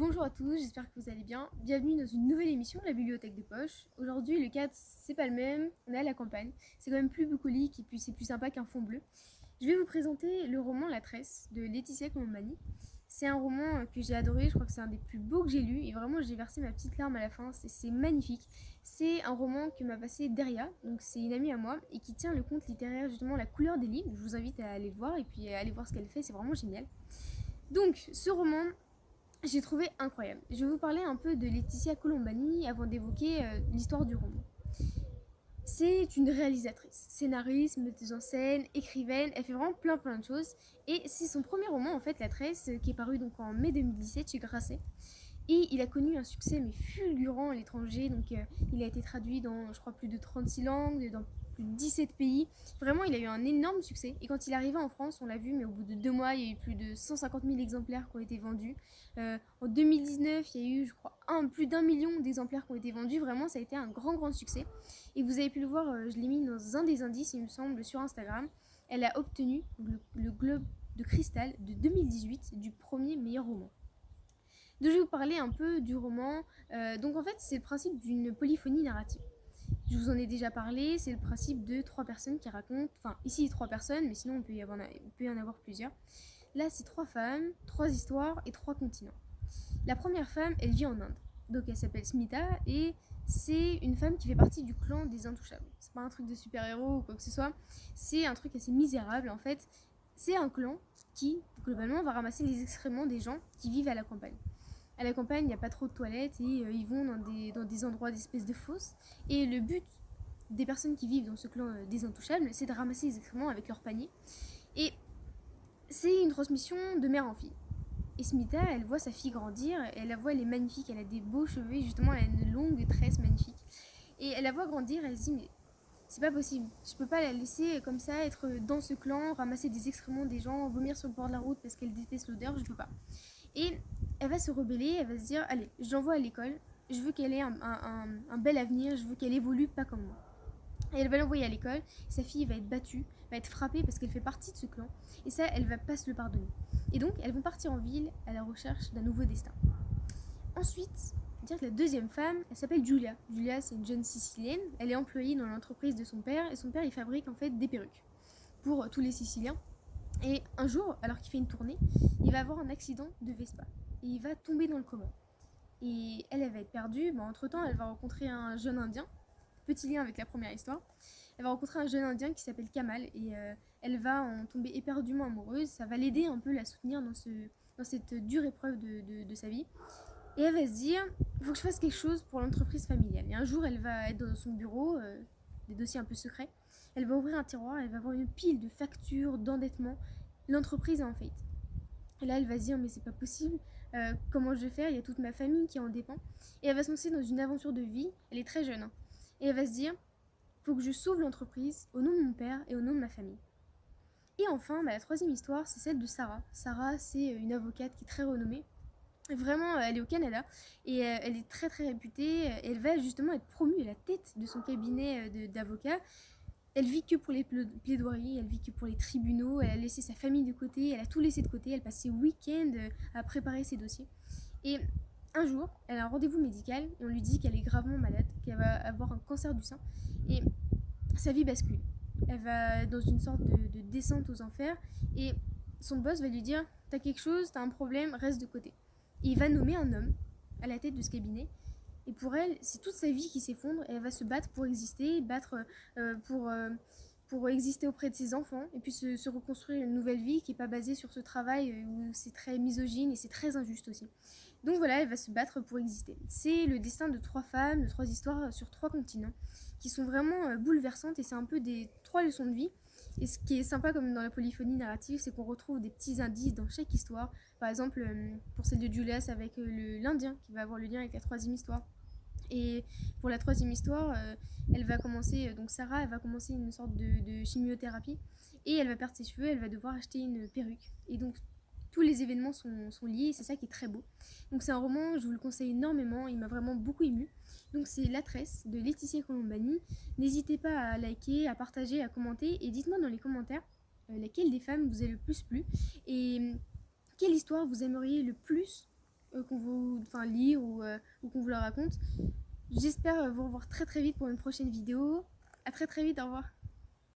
Bonjour à tous, j'espère que vous allez bien. Bienvenue dans une nouvelle émission de la Bibliothèque de Poche. Aujourd'hui, le cadre, c'est pas le même, on est à la campagne. C'est quand même plus bucolique et puis c'est plus sympa qu'un fond bleu. Je vais vous présenter le roman La Tresse de Laetitia Colombani. C'est un roman que j'ai adoré, je crois que c'est un des plus beaux que j'ai lu et vraiment j'ai versé ma petite larme à la fin, c'est magnifique. C'est un roman que m'a passé Deria, donc c'est une amie à moi et qui tient le compte littéraire justement La couleur des livres. Je vous invite à aller le voir et puis à aller voir ce qu'elle fait, c'est vraiment génial. Donc ce roman, j'ai trouvé incroyable. Je vais vous parler un peu de Laetitia Colombani avant d'évoquer l'histoire du roman. C'est une réalisatrice, scénariste, metteuse en scène, écrivaine, elle fait vraiment plein de choses. Et c'est son premier roman en fait, La Tresse, qui est paru donc en mai 2017 chez Grasset. Et il a connu un succès mais fulgurant à l'étranger, donc il a été traduit dans je crois plus de 36 langues, dans plus de 17 pays. Vraiment il a eu un énorme succès et quand il est arrivé en France on l'a vu mais au bout de 2 mois il y a eu plus de 150 000 exemplaires qui ont été vendus. En 2019 il y a eu je crois plus d'un million d'exemplaires qui ont été vendus, vraiment ça a été un grand succès. Et vous avez pu le voir, je l'ai mis dans un des indices il me semble sur Instagram. Elle a obtenu le Globe de Cristal de 2018 du premier meilleur roman. Donc je vais vous parler un peu du roman. Donc en fait, c'est le principe d'une polyphonie narrative. Je vous en ai déjà parlé, c'est le principe de trois personnes qui racontent, enfin ici trois personnes, mais sinon on peut y en avoir plusieurs. Là, c'est trois femmes, trois histoires et trois continents. La première femme, elle vit en Inde. Donc elle s'appelle Smita et c'est une femme qui fait partie du clan des Intouchables. C'est pas un truc de super-héros ou quoi que ce soit, c'est un truc assez misérable en fait. C'est un clan qui, globalement, va ramasser les excréments des gens qui vivent à la campagne. À la campagne, il n'y a pas trop de toilettes et ils vont dans des endroits d'espèces de fosses. Et le but des personnes qui vivent dans ce clan des Intouchables, c'est de ramasser les excréments avec leur panier. Et c'est une transmission de mère en fille. Et Smita, elle voit sa fille grandir, elle la voit, elle est magnifique, elle a des beaux cheveux, justement, elle a une longue tresse magnifique. Et elle la voit grandir, elle se dit, mais c'est pas possible, je peux pas la laisser comme ça, être dans ce clan, ramasser des excréments des gens, vomir sur le bord de la route parce qu'elle déteste l'odeur, je peux pas. Et elle va se rebeller, elle va se dire, allez, je l'envoie à l'école, je veux qu'elle ait un bel avenir, je veux qu'elle évolue pas comme moi. Et elle va l'envoyer à l'école, sa fille va être battue, va être frappée parce qu'elle fait partie de ce clan, et ça, elle va pas se le pardonner. Et donc, elles vont partir en ville à la recherche d'un nouveau destin. Ensuite, dire que la deuxième femme, elle s'appelle Julia. Julia, c'est une jeune Sicilienne, elle est employée dans l'entreprise de son père, et son père, il fabrique en fait des perruques pour tous les Siciliens. Et un jour, alors qu'il fait une tournée, il va avoir un accident de Vespa, et il va tomber dans le coma. Et elle va être perdue. Entre-temps, elle va rencontrer un jeune Indien. Petit lien avec la première histoire. Elle va rencontrer un jeune Indien qui s'appelle Kamal. Et elle va en tomber éperdument amoureuse. Ça va l'aider un peu, la soutenir dans cette dure épreuve de sa vie. Et elle va se dire, il faut que je fasse quelque chose pour l'entreprise familiale. Et un jour, elle va être dans son bureau, des dossiers un peu secrets. Elle va ouvrir un tiroir, elle va voir une pile de factures, d'endettement. L'entreprise est en faillite. Et là, elle va se dire, mais c'est pas possible, comment je vais faire, il y a toute ma famille qui en dépend. Et elle va se lancer dans une aventure de vie, elle est très jeune. Hein. Et elle va se dire, faut que je sauve l'entreprise au nom de mon père et au nom de ma famille. Et enfin, la troisième histoire, c'est celle de Sarah. Sarah, c'est une avocate qui est très renommée. Vraiment, elle est au Canada et elle est très réputée. Elle va justement être promue à la tête de son cabinet d'avocat. Elle vit que pour les plaidoiries, elle vit que pour les tribunaux, elle a laissé sa famille de côté, elle a tout laissé de côté, elle passe ses week-ends à préparer ses dossiers. Et un jour, elle a un rendez-vous médical et on lui dit qu'elle est gravement malade, qu'elle va avoir un cancer du sein. Et sa vie bascule. Elle va dans une sorte de descente aux enfers et son boss va lui dire, t'as quelque chose, t'as un problème, reste de côté. Et il va nommer un homme à la tête de ce cabinet. Et pour elle, c'est toute sa vie qui s'effondre et elle va se battre pour exister, battre euh, pour, euh, pour exister auprès de ses enfants et puis se reconstruire une nouvelle vie qui n'est pas basée sur ce travail où c'est très misogyne et c'est très injuste aussi. Donc voilà, elle va se battre pour exister. C'est le destin de trois femmes, de trois histoires sur trois continents qui sont vraiment bouleversantes et c'est un peu des trois leçons de vie. Et ce qui est sympa comme dans la polyphonie narrative, c'est qu'on retrouve des petits indices dans chaque histoire. Par exemple, pour celle de Julius avec l'Indien qui va avoir le lien avec la troisième histoire. Et pour la troisième histoire, elle va commencer, donc Sarah, elle va commencer une sorte de chimiothérapie et elle va perdre ses cheveux, elle va devoir acheter une perruque. Et donc tous les événements sont liés et c'est ça qui est très beau. Donc c'est un roman, je vous le conseille énormément, il m'a vraiment beaucoup ému. Donc c'est La Tresse de Laetitia Colombani. N'hésitez pas à liker, à partager, à commenter et dites-moi dans les commentaires laquelle des femmes vous a le plus plu et quelle histoire vous aimeriez le plus qu'on vous lire ou qu'on vous le raconte. J'espère vous revoir très très vite pour une prochaine vidéo. À très très vite, au revoir.